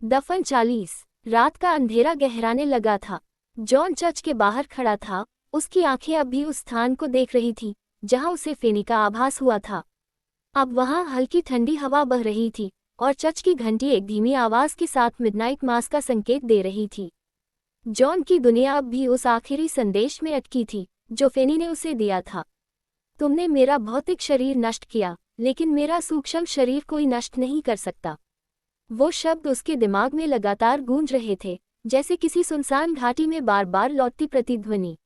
दफन 40। रात का अंधेरा गहराने लगा था। जॉन चर्च के बाहर खड़ा था, उसकी आंखें अब भी उस स्थान को देख रही थी जहां उसे फेनी का आभास हुआ था। अब वहां हल्की ठंडी हवा बह रही थी और चर्च की घंटी एक धीमी आवाज के साथ मिडनाइट मास का संकेत दे रही थी। जॉन की दुनिया अब भी उस आखिरी संदेश में अटकी थी जो फेनी ने उसे दिया था। तुमने मेरा भौतिक शरीर नष्ट किया, लेकिन मेरा सूक्ष्म शरीर कोई नष्ट नहीं कर सकता। वो शब्द उसके दिमाग में लगातार गूंज रहे थे, जैसे किसी सुनसान घाटी में बार बार लौटती प्रतिध्वनि।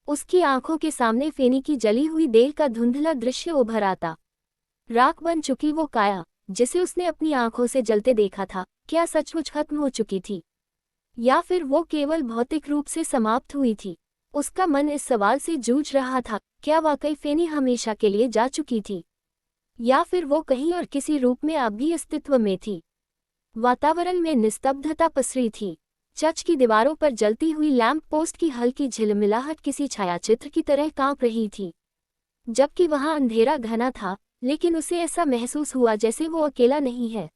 उसकी आंखों के सामने फेनी की जली हुई देह का धुंधला दृश्य उभर आता। राख बन चुकी वो काया, जिसे उसने अपनी आंखों से जलते देखा था, क्या सचमुच खत्म हो चुकी थी, या फिर वो केवल भौतिक रूप से समाप्त हुई थी? उसका मन इस सवाल से जूझ रहा था, क्या वाकई फेनी हमेशा के लिए जा चुकी थी, या फिर वो कहीं और किसी रूप में अब भी अस्तित्व में थी? वातावरण में निस्तब्धता पसरी थी। चर्च की दीवारों पर जलती हुई लैंप पोस्ट की हल्की झिलमिलाहट किसी छायाचित्र की तरह कांप रही थी। जबकि वहां अंधेरा घना था, लेकिन उसे ऐसा महसूस हुआ जैसे वो अकेला नहीं है।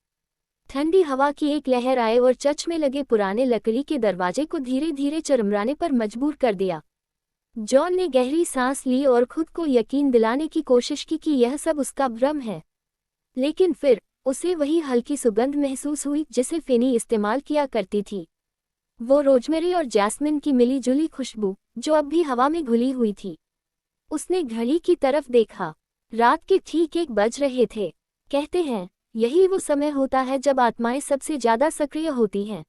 ठंडी हवा की एक लहर आए और चर्च में लगे पुराने लकड़ी के दरवाजे को धीरे धीरे चरमराने पर मजबूर कर दिया। जॉन ने गहरी सांस ली और खुद को यकीन दिलाने की कोशिश की कि यह सब उसका भ्रम है। लेकिन फिर उसे वही हल्की सुगंध महसूस हुई जिसे फेनी इस्तेमाल किया करती थी। वो रोजमेरी और जैस्मिन की मिली जुली खुशबू, जो अब भी हवा में घुली हुई थी। उसने घड़ी की तरफ देखा। रात के ठीक 1 बज रहे थे। कहते हैं, यही वो समय होता है जब आत्माएं सबसे ज्यादा सक्रिय होती हैं।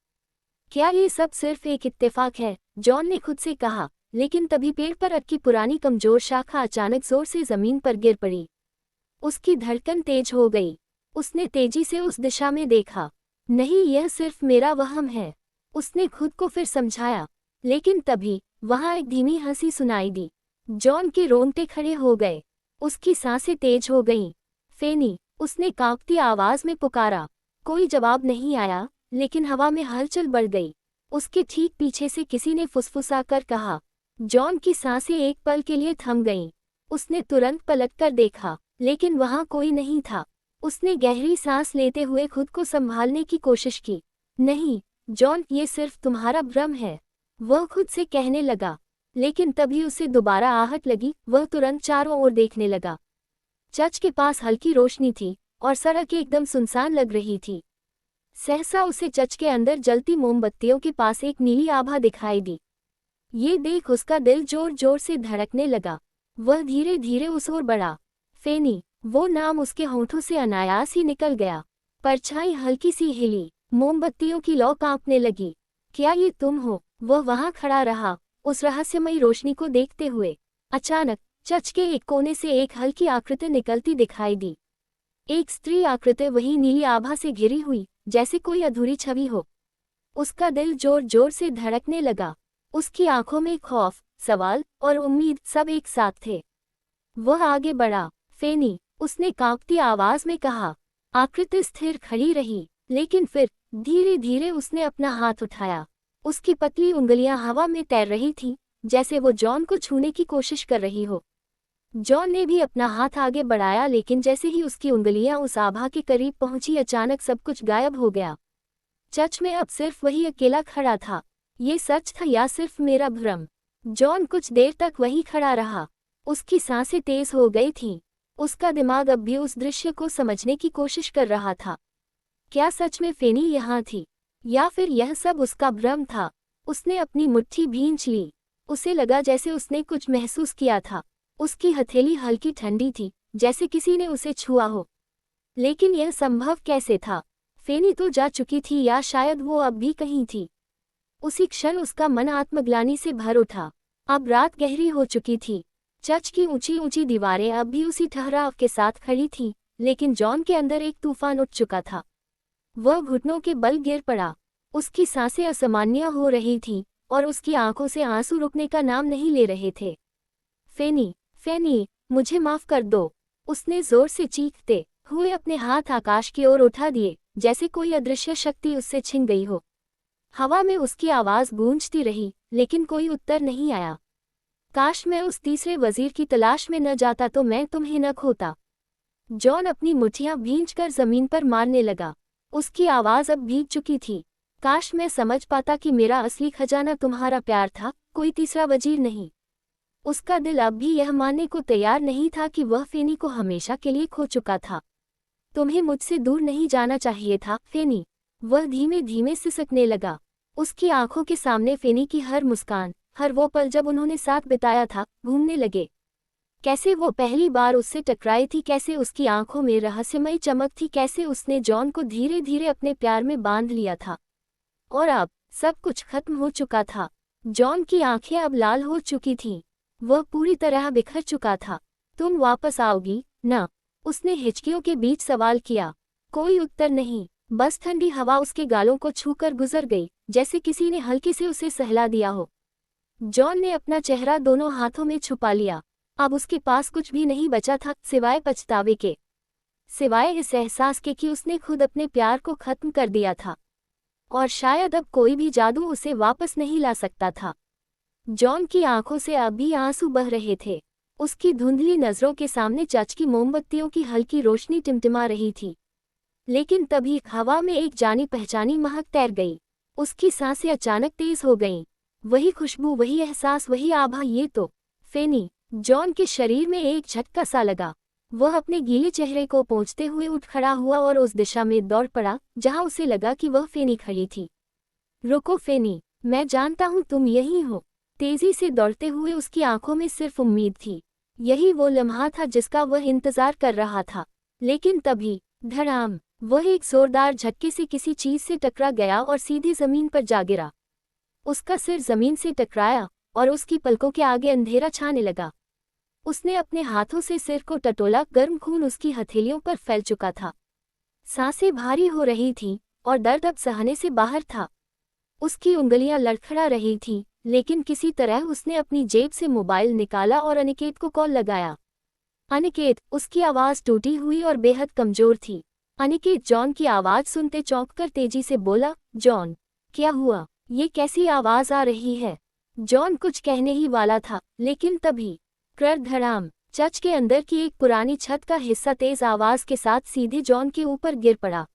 क्या ये सब सिर्फ एक इत्तेफाक है? जॉन ने खुद से कहा, लेकिन तभी पेड़ पर अटकी पुरानी कमजोर शाखा अचानक जोर से जमीन पर गिर पड़ी। उसकी धड़कन तेज हो गई। उसने तेजी से उस दिशा में देखा। नहीं, यह सिर्फ मेरा वहम है, उसने खुद को फिर समझाया। लेकिन तभी वहां एक धीमी हंसी सुनाई दी। जॉन के रोंगटे खड़े हो गए। उसकी सांसें तेज हो गईं। फेनी, उसने कांपती आवाज में पुकारा। कोई जवाब नहीं आया, लेकिन हवा में हलचल बढ़ गई। उसके ठीक पीछे से किसी ने फुसफुसाकर कहा। जॉन की सांसें एक पल के लिए थम गईं। उसने तुरंत पलटकर देखा, लेकिन वहां कोई नहीं था। उसने गहरी सांस लेते हुए खुद को संभालने की कोशिश की। नहीं जॉन, ये सिर्फ तुम्हारा भ्रम है, वह खुद से कहने लगा। लेकिन तभी उसे दोबारा आहट लगी। वह तुरंत चारों ओर देखने लगा। चर्च के पास हल्की रोशनी थी और सड़क एकदम सुनसान लग रही थी। सहसा उसे चर्च के अंदर जलती मोमबत्तियों के पास एक नीली आभा दिखाई दी। ये देख उसका दिल जोर जोर से धड़कने लगा। वह धीरे धीरे उस ओर बढ़ा। फेनी, वो नाम उसके होंठों से अनायास ही निकल गया। परछाई हल्की सी हिली, मोमबत्तियों की लौ कांपने लगी। क्या ये तुम हो? वह वहां खड़ा रहा, उस रहस्यमयी रोशनी को देखते हुए। अचानक चर्च के एक कोने से एक हल्की आकृति निकलती दिखाई दी। एक स्त्री आकृति वही नीली आभा से घिरी हुई, जैसे कोई अधूरी छवि हो। उसका दिल जोर जोर से धड़कने लगा। उसकी आंखों में खौफ, सवाल और उम्मीद सब एक साथ थे। वह आगे बढ़ा। फेनी, उसने कांपती आवाज में कहा। आकृति स्थिर खड़ी रही, लेकिन फिर धीरे धीरे उसने अपना हाथ उठाया। उसकी पतली उंगलियां हवा में तैर रही थीं, जैसे वो जॉन को छूने की कोशिश कर रही हो। जॉन ने भी अपना हाथ आगे बढ़ाया, लेकिन जैसे ही उसकी उंगलियां उस आभा के करीब पहुंची, अचानक सब कुछ गायब हो गया। चर्च में अब सिर्फ वही अकेला खड़ा था। ये सच था या सिर्फ मेरा भ्रम? जॉन कुछ देर तक वहीं खड़ा रहा। उसकी सांसें तेज हो गई थीं। उसका दिमाग अब भी उस दृश्य को समझने की कोशिश कर रहा था। क्या सच में फेनी यहाँ थी, या फिर यह सब उसका भ्रम था? उसने अपनी मुट्ठी भींच ली। उसे लगा जैसे उसने कुछ महसूस किया था। उसकी हथेली हल्की ठंडी थी, जैसे किसी ने उसे छुआ हो। लेकिन यह संभव कैसे था? फेनी तो जा चुकी थी, या शायद वो अब भी कहीं थी। उसी क्षण उसका मन आत्मग्लानि से भर उठा। अब रात गहरी हो चुकी थी। चर्च की ऊंची ऊंची दीवारें अब भी उसी ठहराव के साथ खड़ी थीं, लेकिन जॉन के अंदर एक तूफान उठ चुका था। वह घुटनों के बल गिर पड़ा। उसकी सांसें असामान्य हो रही थीं और उसकी आंखों से आंसू रुकने का नाम नहीं ले रहे थे। फेनी, फेनी, मुझे माफ कर दो, उसने जोर से चीखते हुए अपने हाथ आकाश की ओर उठा दिए, जैसे कोई अदृश्य शक्ति उससे छिन गई हो। हवा में उसकी आवाज गूंजती रही, लेकिन कोई उत्तर नहीं आया। काश मैं उस तीसरे वजीर की तलाश में न जाता तो मैं तुम्हें न खोता। जॉन अपनी मुट्ठियां भींचकर जमीन पर मारने लगा। उसकी आवाज़ अब भीग चुकी थी। काश मैं समझ पाता कि मेरा असली खजाना तुम्हारा प्यार था, कोई तीसरा वजीर नहीं। उसका दिल अब भी यह मानने को तैयार नहीं था कि वह फेनी को हमेशा के लिए खो चुका था। तुम्हें मुझसे दूर नहीं जाना चाहिए था, फेनी। वह धीमे धीमे सिसकने लगा। उसकी आंखों के सामने फेनी की हर मुस्कान, हर वो पल जब उन्होंने साथ बिताया था, घूमने लगे। कैसे वो पहली बार उससे टकराई थी, कैसे उसकी आंखों में रहस्यमयी चमक थी, कैसे उसने जॉन को धीरे धीरे अपने प्यार में बांध लिया था। और अब सब कुछ खत्म हो चुका था। जॉन की आंखें अब लाल हो चुकी थीं। वह पूरी तरह बिखर चुका था। तुम वापस आओगी न? उसने हिचकियों के बीच सवाल किया। कोई उत्तर नहीं, बस ठंडी हवा उसके गालों को छूकर गुजर गई, जैसे किसी ने हल्के से उसे सहला दिया हो। जॉन ने अपना चेहरा दोनों हाथों में छुपा लिया। अब उसके पास कुछ भी नहीं बचा था सिवाय पछतावे के, सिवाय इस एहसास के कि उसने खुद अपने प्यार को खत्म कर दिया था और शायद अब कोई भी जादू उसे वापस नहीं ला सकता था। जॉन की आंखों से अब भी आंसू बह रहे थे। उसकी धुंधली नजरों के सामने चर्च की मोमबत्तियों की हल्की रोशनी टिमटिमा रही थी। लेकिन तभी हवा में एक जानी पहचानी महक तैर गई। उसकी सांसें अचानक तेज हो गईं। वही खुशबू, वही एहसास, वही आभा। ये तो फेनी। जॉन के शरीर में एक झटका सा लगा। वह अपने गीले चेहरे को पोंछते हुए उठ खड़ा हुआ और उस दिशा में दौड़ पड़ा जहां उसे लगा कि वह फेनी खड़ी थी। रुको फेनी, मैं जानता हूं तुम यही हो। तेजी से दौड़ते हुए उसकी आंखों में सिर्फ उम्मीद थी। यही वो लम्हा था जिसका वह इंतजार कर रहा था। लेकिन तभी धड़ाम, वह एक जोरदार झटके से किसी चीज से टकरा गया और सीधे जमीन पर जा गिरा। उसका सिर जमीन से टकराया और उसकी पलकों के आगे अंधेरा छाने लगा। उसने अपने हाथों से सिर को टटोला, गर्म खून उसकी हथेलियों पर फैल चुका था। सांसें भारी हो रही थीं और दर्द अब सहने से बाहर था। उसकी उंगलियां लड़खड़ा रही थीं, लेकिन किसी तरह उसने अपनी जेब से मोबाइल निकाला और अनिकेत को कॉल लगाया। अनिकेत, उसकी आवाज़ टूटी हुई और बेहद कमजोर थी। अनिकेत जॉन की आवाज़ सुनते चौंककर तेजी से बोला, जॉन, क्या हुआ? ये कैसी आवाज़ आ रही है? जॉन कुछ कहने ही वाला था, लेकिन तभी कर धड़ाम, चर्च के अंदर की एक पुरानी छत का हिस्सा तेज आवाज़ के साथ सीधे जॉन के ऊपर गिर पड़ा।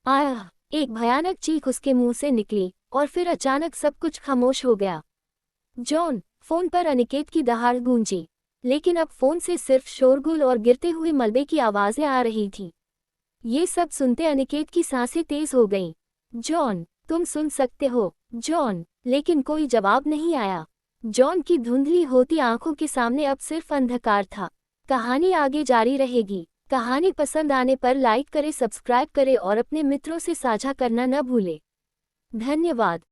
आह! एक भयानक चीख उसके मुंह से निकली और फिर अचानक सब कुछ खामोश हो गया। जॉन, फोन पर अनिकेत की दहाड़ गूंजी, लेकिन अब फोन से सिर्फ शोरगुल और गिरते हुए मलबे की आवाज़ें आ रही थीं। ये सब सुनते अनिकेत की सांसें तेज हो गईं। जॉन, तुम सुन सकते हो? जॉन, लेकिन कोई जवाब नहीं आया। जॉन की धुंधली होती आंखों के सामने अब सिर्फ अंधकार था। कहानी आगे जारी रहेगी। कहानी पसंद आने पर लाइक करें, सब्सक्राइब करें और अपने मित्रों से साझा करना न भूलें। धन्यवाद।